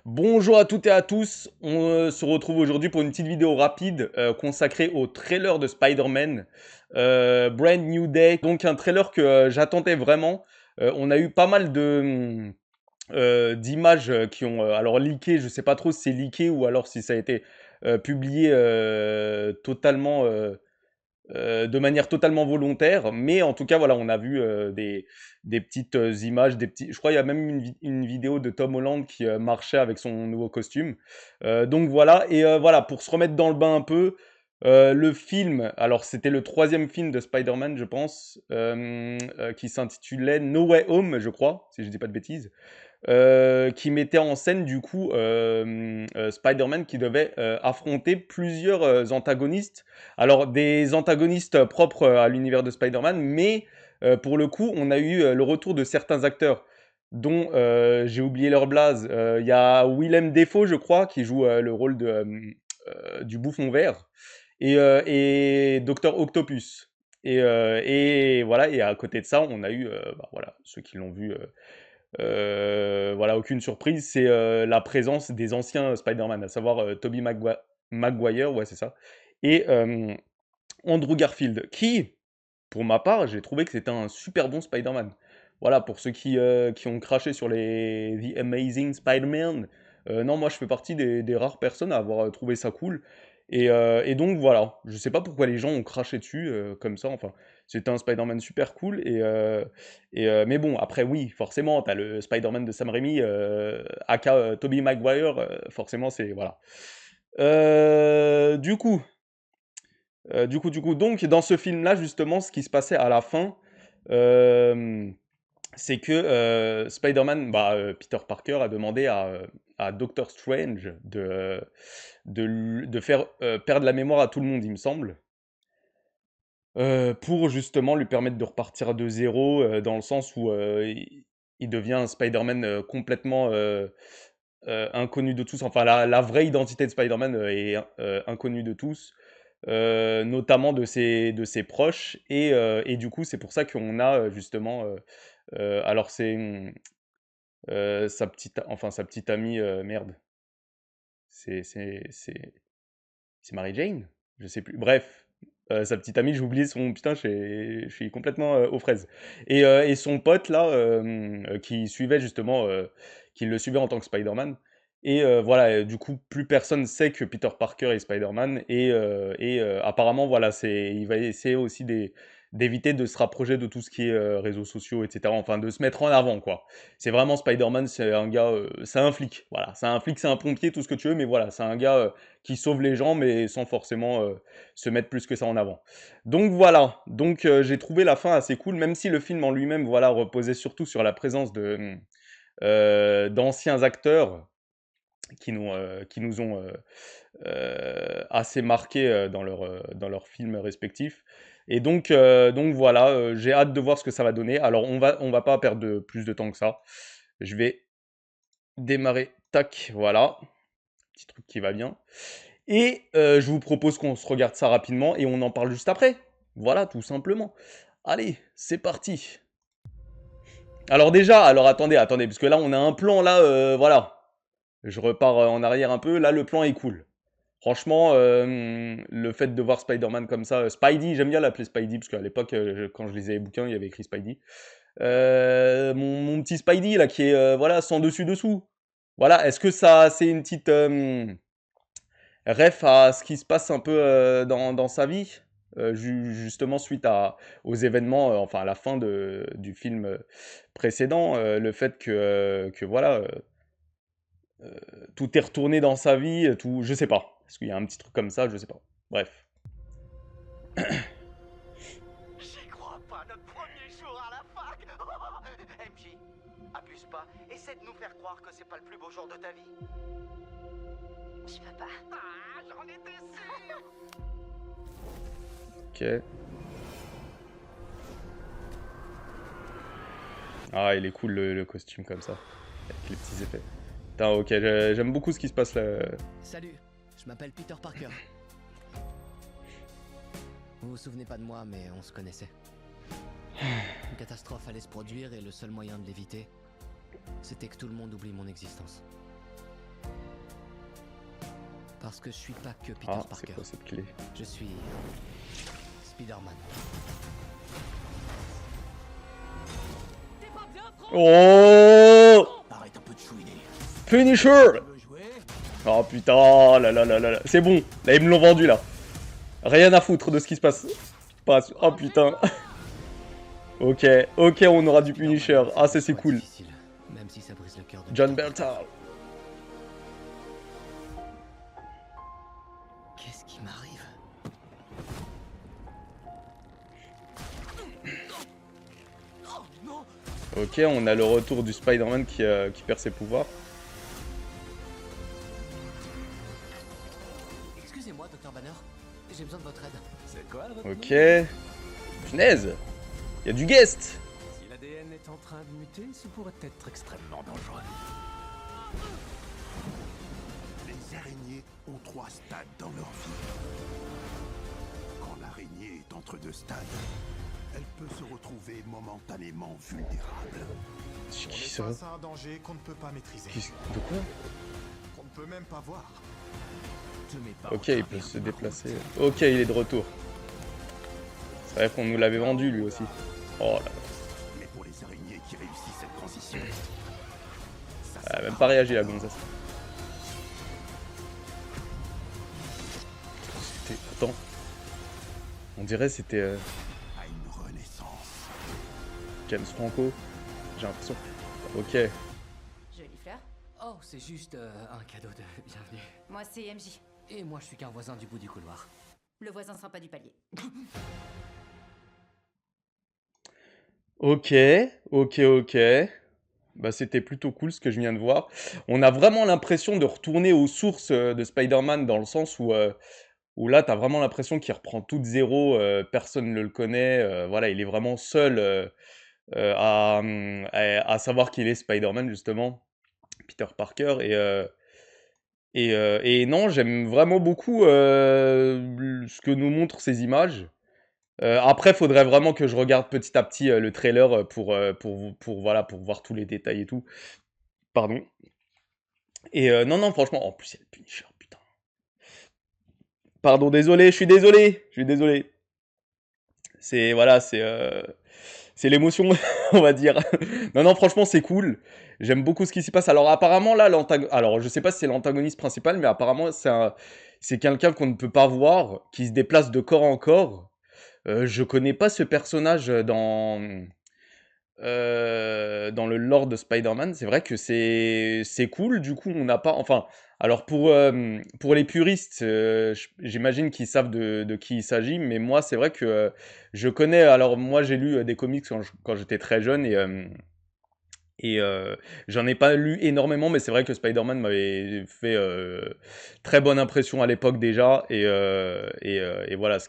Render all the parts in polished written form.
Bonjour à toutes et à tous, on se retrouve aujourd'hui pour une petite vidéo rapide consacrée au trailer de Spider-Man, Brand New Day. Donc un trailer que j'attendais vraiment. On a eu pas mal de d'images qui ont alors leaké, je sais pas trop si c'est leaké ou alors si ça a été publié totalement de manière totalement volontaire, mais en tout cas, voilà, on a vu des petites images, je crois qu'il y a même une vidéo de Tom Holland qui marchait avec son nouveau costume. Donc voilà, et voilà, pour se remettre dans le bain un peu, le film, alors c'était le troisième film de Spider-Man, je pense, qui s'intitulait No Way Home, je crois, si je dis pas de bêtises, qui mettait en scène du coup Spider-Man qui devait affronter plusieurs antagonistes. Alors des antagonistes propres à l'univers de Spider-Man, mais pour le coup on a eu le retour de certains acteurs dont j'ai oublié leur blaze. Il y a Willem Dafoe je crois qui joue le rôle du bouffon vert et Docteur Octopus. Et voilà, et à côté de ça, on a eu, bah, voilà, ceux qui l'ont vu, voilà, aucune surprise, c'est la présence des anciens Spider-Man, à savoir Tobey Maguire, ouais, c'est ça, et Andrew Garfield, qui, pour ma part, j'ai trouvé que c'était un super bon Spider-Man. Voilà, pour ceux qui ont craché sur les The Amazing Spider-Man, non, moi je fais partie des rares personnes à avoir trouvé ça cool. Et donc voilà, je sais pas pourquoi les gens ont craché dessus comme ça, enfin, c'était un Spider-Man super cool. Mais bon, après oui, forcément, t'as le Spider-Man de Sam Raimi, aka Tobey Maguire, forcément c'est, voilà. Du coup, donc dans ce film-là, justement, ce qui se passait à la fin, euh, c'est que Spider-Man, bah, Peter Parker a demandé à Doctor Strange de faire perdre la mémoire à tout le monde, il me semble, pour justement lui permettre de repartir de zéro, dans le sens où il devient un Spider-Man complètement inconnu de tous. Enfin, la vraie identité de Spider-Man est inconnue de tous, notamment de ses proches. Et du coup, c'est pour ça qu'on a justement. Alors, c'est sa petite amie. Merde. C'est c'est- c'est- c'est Mary Jane? Je sais plus. Bref, sa petite amie, j'ai oublié son. Putain, je suis complètement aux fraises. Et son pote, là, qui le suivait en tant que Spider-Man. Et voilà, du coup, plus personne sait que Peter Parker est Spider-Man. Et apparemment, voilà, il va essayer aussi d'éviter de se rapprocher de tout ce qui est réseaux sociaux, etc. Enfin, de se mettre en avant, quoi. C'est vraiment Spider-Man, c'est un gars, c'est un flic. Voilà, c'est un flic, c'est un pompier, tout ce que tu veux, mais voilà, c'est un gars qui sauve les gens, mais sans forcément se mettre plus que ça en avant. Donc voilà, donc j'ai trouvé la fin assez cool, même si le film en lui-même, voilà, reposait surtout sur la présence d'anciens acteurs qui nous ont assez marqués dans leurs films respectifs. Et donc voilà, j'ai hâte de voir ce que ça va donner. Alors on va pas perdre plus de temps que ça. Je vais démarrer, tac, voilà, petit truc qui va bien. Et je vous propose qu'on se regarde ça rapidement et on en parle juste après. Voilà, tout simplement. Allez, c'est parti. Alors déjà, alors attendez, parce que là on a un plan là, voilà. Je repars en arrière un peu, là le plan est cool. Franchement, le fait de voir Spider-Man comme ça, Spidey, j'aime bien l'appeler Spidey, parce qu'à l'époque, quand je lisais les bouquins, il y avait écrit Spidey. Mon petit Spidey là qui est voilà sans dessus dessous. Voilà, est-ce que ça c'est une petite ref à ce qui se passe un peu dans sa vie, justement suite aux événements, enfin à la fin du film précédent, le fait que voilà, tout est retourné dans sa vie, tout, je sais pas. Est-ce qu'il y a un petit truc comme ça, je sais pas. Bref. J'y crois pas, notre premier jour à la fac. MJ, abuse pas. Essaie de nous faire croire que c'est pas le plus beau jour de ta vie. Je peux pas. Ah, j'en étais sûr. Ok. Ah, il est cool le costume comme ça, avec les petits effets. Putain, ok, j'aime beaucoup ce qui se passe là. Salut, je m'appelle Peter Parker. Vous vous souvenez pas de moi, mais on se connaissait. Une catastrophe allait se produire et le seul moyen de l'éviter, c'était que tout le monde oublie mon existence. Parce que je suis pas que Peter Ah, c'est Parker. quoi cette clé? Je suis Spider-Man. Oh! Arrête un peu de chouiner. Punisher! Tu veux jouer? Oh putain, là là là là là. C'est bon, là ils me l'ont vendu là. Rien à foutre de ce qui se passe. Oh putain. Ok, ok, on aura du Punisher. Ah, ça c'est cool. Difficile, même si ça brise le cœur de John Peter Bertal. Qu'est-ce qui m'arrive? Ok, on a le retour du Spider-Man qui perd ses pouvoirs. Excusez-moi, Dr. Banner. J'ai besoin de votre aide. C'est quoi votre Ok. Punaise. Il y a du guest. Si l'ADN est en train de muter, ce pourrait être extrêmement dangereux. Les araignées ont 3 stades dans leur vie. Quand l'araignée est entre 2 stades, elle peut se retrouver momentanément vulnérable. Qui On est ça? face à un danger qu'on ne peut pas maîtriser, De quoi? qu'on ne peut même pas voir. Te mets pas Ok, en il peut travers se de ma déplacer. route. Ok, il est de retour. C'est vrai qu'on nous l'avait vendu lui aussi. Oh là, Mais pour les araignées qui réussissent cette transition, ça elle a se même passe pas réagi la gonzesse. Attends. On dirait c'était à une renaissance. James Franco. J'ai l'impression. Ok. Jolie fleur. Oh, c'est juste un cadeau de bienvenue. Moi, c'est MJ, Et moi, je suis qu'un voisin du bout du couloir. le voisin sympa du palier. Ok, ok, ok. Bah, c'était plutôt cool ce que je viens de voir. On a vraiment l'impression de retourner aux sources de Spider-Man dans le sens où là, t'as vraiment l'impression qu'il reprend tout de zéro, personne ne le connaît. Voilà, il est vraiment seul à savoir qu'il est Spider-Man, justement, Peter Parker. Et non, j'aime vraiment beaucoup ce que nous montrent ces images. Après, il faudrait vraiment que je regarde petit à petit le trailer voilà, pour voir tous les détails et tout. Pardon. Et non, non, franchement, en plus, il y a le Punisher, putain. Pardon, désolé, je suis désolé. Je suis désolé. C'est, voilà, c'est l'émotion, on va dire. Non, non, franchement, c'est cool. J'aime beaucoup ce qui s'y passe. Alors, apparemment, là, alors, je sais pas si c'est l'antagoniste principal, mais apparemment, c'est quelqu'un qu'on ne peut pas voir, qui se déplace de corps en corps. Je connais pas ce personnage dans le lore de Spider-Man. C'est vrai que c'est cool. Du coup, on n'a pas. Enfin, alors pour les puristes, j'imagine qu'ils savent de qui il s'agit. Mais moi, c'est vrai que je connais. Alors, moi, j'ai lu des comics quand j'étais très jeune et j'en ai pas lu énormément, mais c'est vrai que Spider-Man m'avait fait très bonne impression à l'époque déjà. Et voilà, ce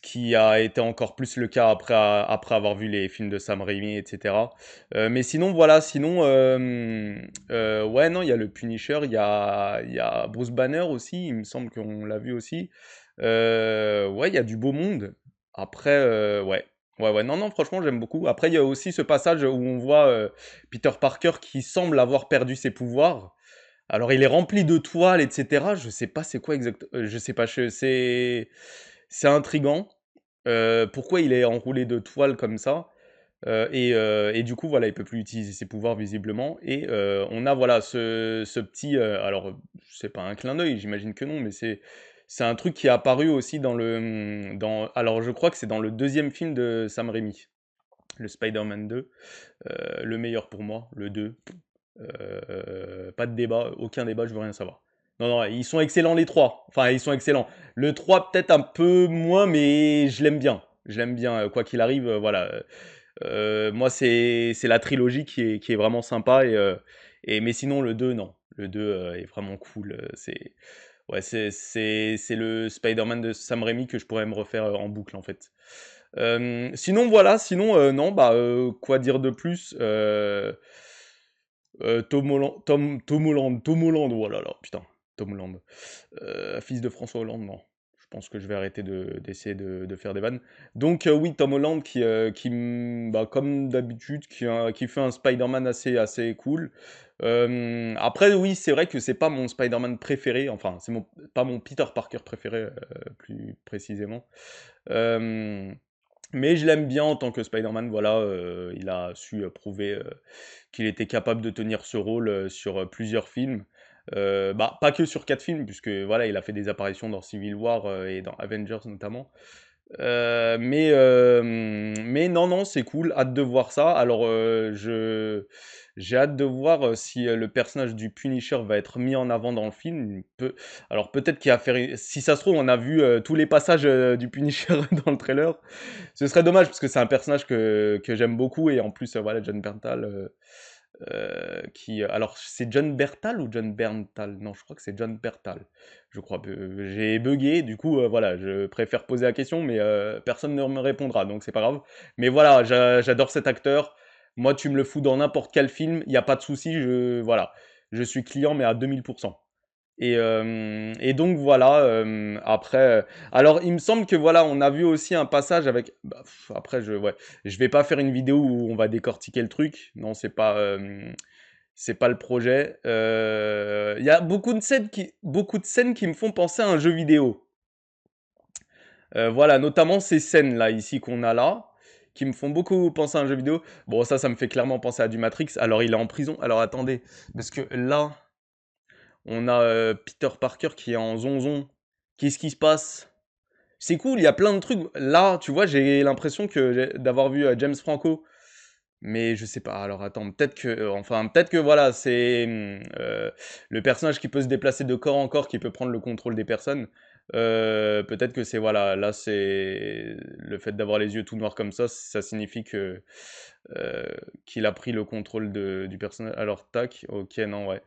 qui a été encore plus le cas après avoir vu les films de Sam Raimi, etc. Mais sinon, voilà, sinon, ouais, non, il y a le Punisher, il y a Bruce Banner aussi, il me semble qu'on l'a vu aussi. Ouais, il y a du beau monde. Après, ouais. Ouais, ouais, non, non, franchement, j'aime beaucoup. Après, il y a aussi ce passage où on voit Peter Parker qui semble avoir perdu ses pouvoirs. Alors, il est rempli de toiles, etc. Je sais pas c'est quoi exactement. Je sais pas, c'est intriguant. Pourquoi il est enroulé de toile comme ça? Et du coup, voilà, il peut plus utiliser ses pouvoirs visiblement. Et on a voilà ce petit. Alors, c'est pas un clin d'œil, j'imagine que non, mais c'est un truc qui est apparu aussi alors, je crois que c'est dans le deuxième film de Sam Raimi, le Spider-Man 2. Le meilleur pour moi, le 2. Pas de débat, aucun débat, je veux rien savoir. Non, non, ils sont excellents les trois. Enfin, ils sont excellents. Le 3 peut-être un peu moins, mais je l'aime bien. Je l'aime bien, quoi qu'il arrive, voilà. Moi, c'est la trilogie qui est vraiment sympa. Mais sinon, le 2 non. Le 2 est vraiment cool. Ouais, c'est le Spider-Man de Sam Raimi que je pourrais me refaire en boucle, en fait. Sinon, voilà. Sinon, non, bah, quoi dire de plus Tom Holland, oh là là, putain, Tom Holland. Fils de François Hollande, non. pense que je vais arrêter d'essayer de faire des vannes. Donc oui, Tom Holland bah, comme d'habitude, qui fait un Spider-Man assez cool. Après, oui, c'est vrai que c'est pas mon Spider-Man préféré, enfin, c'est pas mon Peter Parker préféré, plus précisément. Mais je l'aime bien en tant que Spider-Man, voilà, il a su prouver qu'il était capable de tenir ce rôle sur plusieurs films. Bah, pas que sur 4 films, puisque voilà, il a fait des apparitions dans Civil War et dans Avengers notamment. Mais non, non, c'est cool, hâte de voir ça. Alors, j'ai hâte de voir si le personnage du Punisher va être mis en avant dans le film. Alors, peut-être qu'il va faire. Si ça se trouve, on a vu tous les passages du Punisher dans le trailer. Ce serait dommage parce que c'est un personnage que j'aime beaucoup et en plus, voilà, John Bernthal. Alors, c'est John Bertal ou John Berntal? Non, je crois que c'est John Bertal. Je crois. J'ai bugué, du coup, voilà, je préfère poser la question, mais personne ne me répondra, donc c'est pas grave. Mais voilà, j'adore cet acteur. Moi, tu me le fous dans n'importe quel film, il n'y a pas de souci, voilà, je suis client, mais à 2000%. Et donc voilà, après, alors il me semble que voilà, on a vu aussi un passage avec, bah, après ouais, je vais pas faire une vidéo où on va décortiquer le truc, non, c'est pas le projet. Il y a beaucoup de scènes qui me font penser à un jeu vidéo. Voilà, notamment ces scènes-là, ici, qu'on a là, qui me font beaucoup penser à un jeu vidéo. Bon, ça me fait clairement penser à du Matrix. Alors, il est en prison. Alors, attendez, parce que là, on a Peter Parker qui est en zonzon. Qu'est-ce qui se passe? C'est cool, il y a plein de trucs. Là, tu vois, j'ai l'impression d'avoir vu James Franco. Mais je sais pas. Alors attends, peut-être que voilà, c'est le personnage qui peut se déplacer de corps en corps, qui peut prendre le contrôle des personnes. Peut-être que c'est voilà, là c'est le fait d'avoir les yeux tout noirs comme ça signifie que qu'il a pris le contrôle du personnage. Alors tac, ok, non, ouais.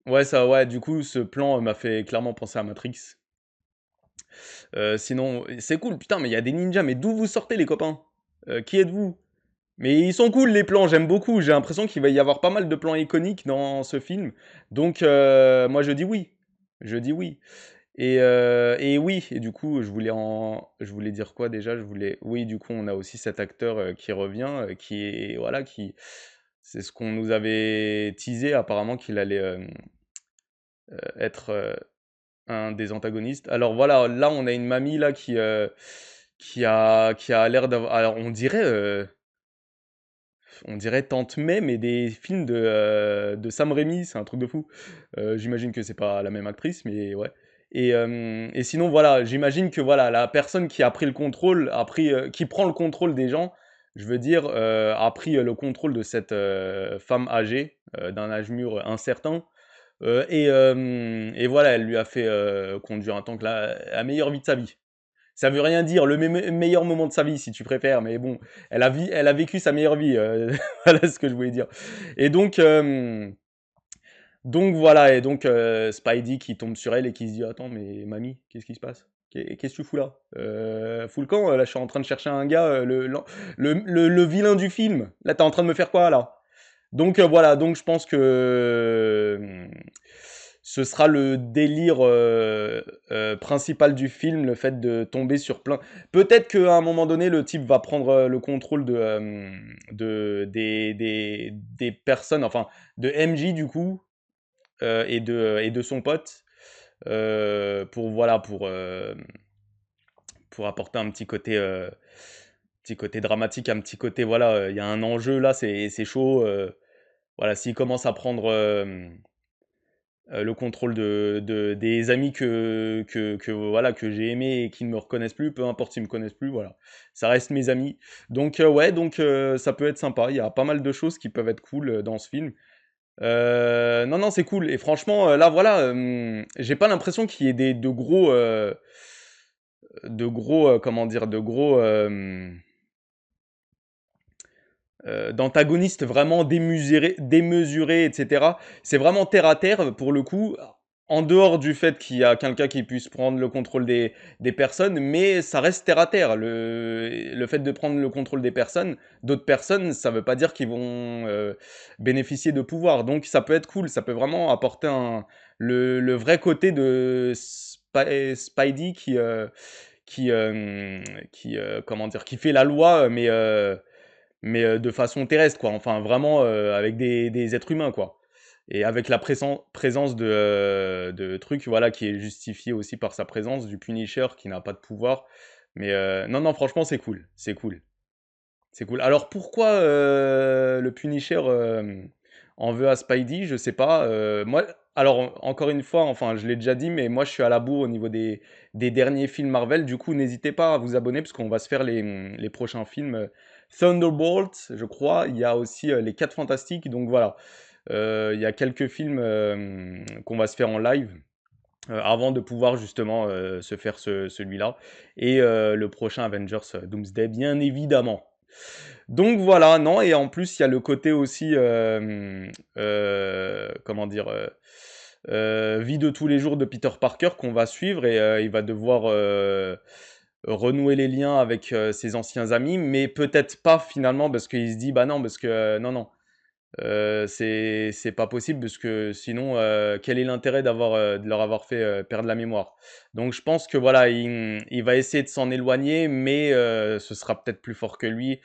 Ouais, ouais, du coup, ce plan m'a fait clairement penser à Matrix. Sinon, c'est cool, putain, mais il y a des ninjas, mais d'où vous sortez les copains? Qui êtes-vous? Mais ils sont cool les plans, j'aime beaucoup. J'ai l'impression qu'il va y avoir pas mal de plans iconiques dans ce film. Donc, moi je dis oui. Je dis oui. Et oui, et du coup, je voulais dire quoi déjà? Oui, du coup, on a aussi cet acteur qui revient, qui est, voilà, c'est ce qu'on nous avait teasé apparemment qu'il allait être un des antagonistes. Alors voilà, là on a une mamie là qui a l'air d'avoir. Alors on dirait Tante May, mais des films de Sam Raimi, c'est un truc de fou. J'imagine que c'est pas la même actrice, mais ouais. Et sinon voilà, j'imagine que voilà, la personne qui a pris le contrôle, qui prend le contrôle des gens, je veux dire, a pris le contrôle de cette femme âgée, d'un âge mûr incertain. Et voilà, elle lui a fait conduire un tank, la meilleure vie de sa vie. Ça veut rien dire, le meilleur moment de sa vie, si tu préfères, mais bon, elle a vécu sa meilleure vie, voilà ce que je voulais dire. Et donc voilà, et donc Spidey qui tombe sur elle et qui se dit: «Attends, mais mamie, qu'est-ce qui se passe? Qu'est-ce que tu fous là? Fous le camp, là je suis en train de chercher un gars, le vilain du film. Là t'es en train de me faire quoi là?» Donc voilà, donc je pense que ce sera le délire principal du film, le fait de tomber sur plein. Peut-être qu'à un moment donné, le type va prendre le contrôle des personnes, enfin de MJ du coup, et de son pote, pour voilà, pour apporter un petit côté dramatique, un petit côté voilà, il y a un enjeu là, c'est chaud. Voilà, s'il commence à prendre le contrôle des amis voilà, que j'ai aimés et qui ne me reconnaissent plus, peu importe s'ils me connaissent plus, voilà, ça reste mes amis. Donc ouais, donc ça peut être sympa. Il y a pas mal de choses qui peuvent être cool dans ce film. Non, non, c'est cool. Et franchement, là, voilà, j'ai pas l'impression qu'il y ait comment dire, d'antagonistes vraiment démesurés, etc. C'est vraiment terre à terre pour le coup, en dehors du fait qu'il y a quelqu'un qui puisse prendre le contrôle des personnes, mais ça reste terre à terre. Le fait de prendre le contrôle d'autres personnes, ça veut pas dire qu'ils vont bénéficier de pouvoir. Donc ça peut être cool, ça peut vraiment apporter le vrai côté de Spidey comment dire, qui fait la loi, mais de façon terrestre, quoi. Enfin, vraiment avec des êtres humains, quoi. Et avec la présence de trucs, voilà, qui est justifiée aussi par sa présence, du Punisher qui n'a pas de pouvoir. Mais non, non, franchement, c'est cool. C'est cool. C'est cool. Alors pourquoi le Punisher en veut à Spidey? Je sais pas. Moi, alors encore une fois, enfin je l'ai déjà dit, mais moi je suis à la bourre au niveau des derniers films Marvel. Du coup, n'hésitez pas à vous abonner parce qu'on va se faire les prochains films. Thunderbolt, je crois. Il y a aussi les 4 Fantastiques. Donc voilà. Il y a quelques films qu'on va se faire en live. Avant de pouvoir justement se faire celui-là. Et le prochain Avengers Doomsday, bien évidemment. Donc voilà, non, et en plus, il y a le côté aussi, comment dire, vie de tous les jours de Peter Parker qu'on va suivre et il va devoir renouer les liens avec ses anciens amis, mais peut-être pas finalement parce qu'il se dit, bah non, parce que non, non, c'est pas possible parce que sinon, quel est l'intérêt de leur avoir fait perdre la mémoire? Donc je pense que voilà, il va essayer de s'en éloigner, mais ce sera peut-être plus fort que lui.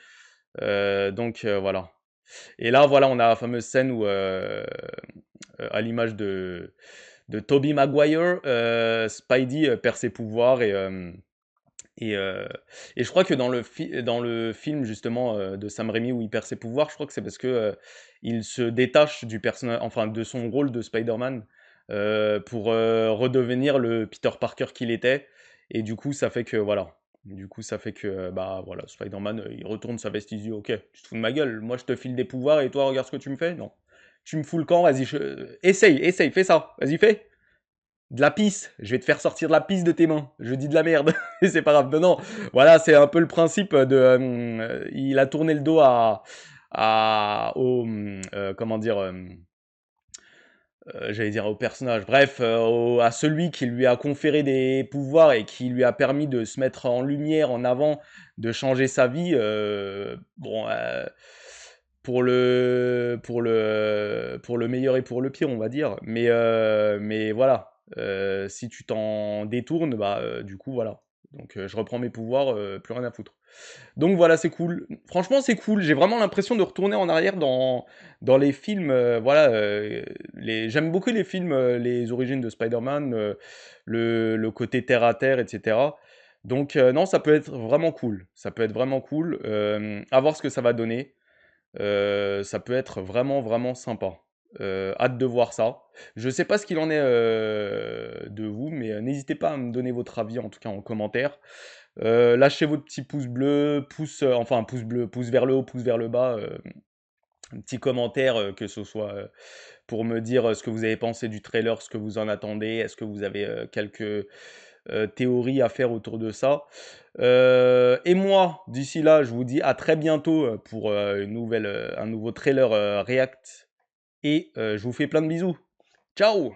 Donc voilà. Et là, voilà, on a la fameuse scène où, à l'image de Tobey Maguire, Spidey perd ses pouvoirs et, euh, et je crois que dans le film justement de Sam Raimi où il perd ses pouvoirs, je crois que c'est parce que il se détache du personnage, enfin de son rôle de Spider-Man pour redevenir le Peter Parker qu'il était. Et du coup, ça fait que voilà. Du coup, ça fait que bah voilà, Spider-Man, il retourne sa veste, il se dit ok, tu te fous de ma gueule, moi je te file des pouvoirs et toi regarde ce que tu me fais. Non, tu me fous le camp, vas-y, essaye, fais ça, vas-y fais. De la pisse, je vais te faire sortir de la pisse de tes mains. Je dis de la merde, et c'est pas grave. Non, non, voilà, c'est un peu le principe de. Il a tourné le dos au. Comment dire. J'allais dire au personnage. Bref, à celui qui lui a conféré des pouvoirs et qui lui a permis de se mettre en lumière, en avant, de changer sa vie. Bon. Pour le meilleur et pour le pire, on va dire. Mais voilà. Si tu t'en détournes, bah du coup voilà. Donc je reprends mes pouvoirs, plus rien à foutre. Donc voilà, c'est cool. Franchement, c'est cool. J'ai vraiment l'impression de retourner en arrière dans les films. Voilà, j'aime beaucoup les films, les origines de Spider-Man, le côté terre à terre, etc. Donc non, ça peut être vraiment cool. Ça peut être vraiment cool. À voir ce que ça va donner. Ça peut être vraiment, vraiment sympa. Hâte de voir ça. Je sais pas ce qu'il en est de vous, mais n'hésitez pas à me donner votre avis, en tout cas en commentaire. Lâchez votre petit pouce bleu, enfin pouce bleu, pouce vers le haut, pouce vers le bas. Un petit commentaire, que ce soit pour me dire ce que vous avez pensé du trailer, ce que vous en attendez. Est-ce que vous avez quelques théories à faire autour de ça? Et moi, d'ici là, je vous dis à très bientôt pour un nouveau trailer React. Et je vous fais plein de bisous. Ciao!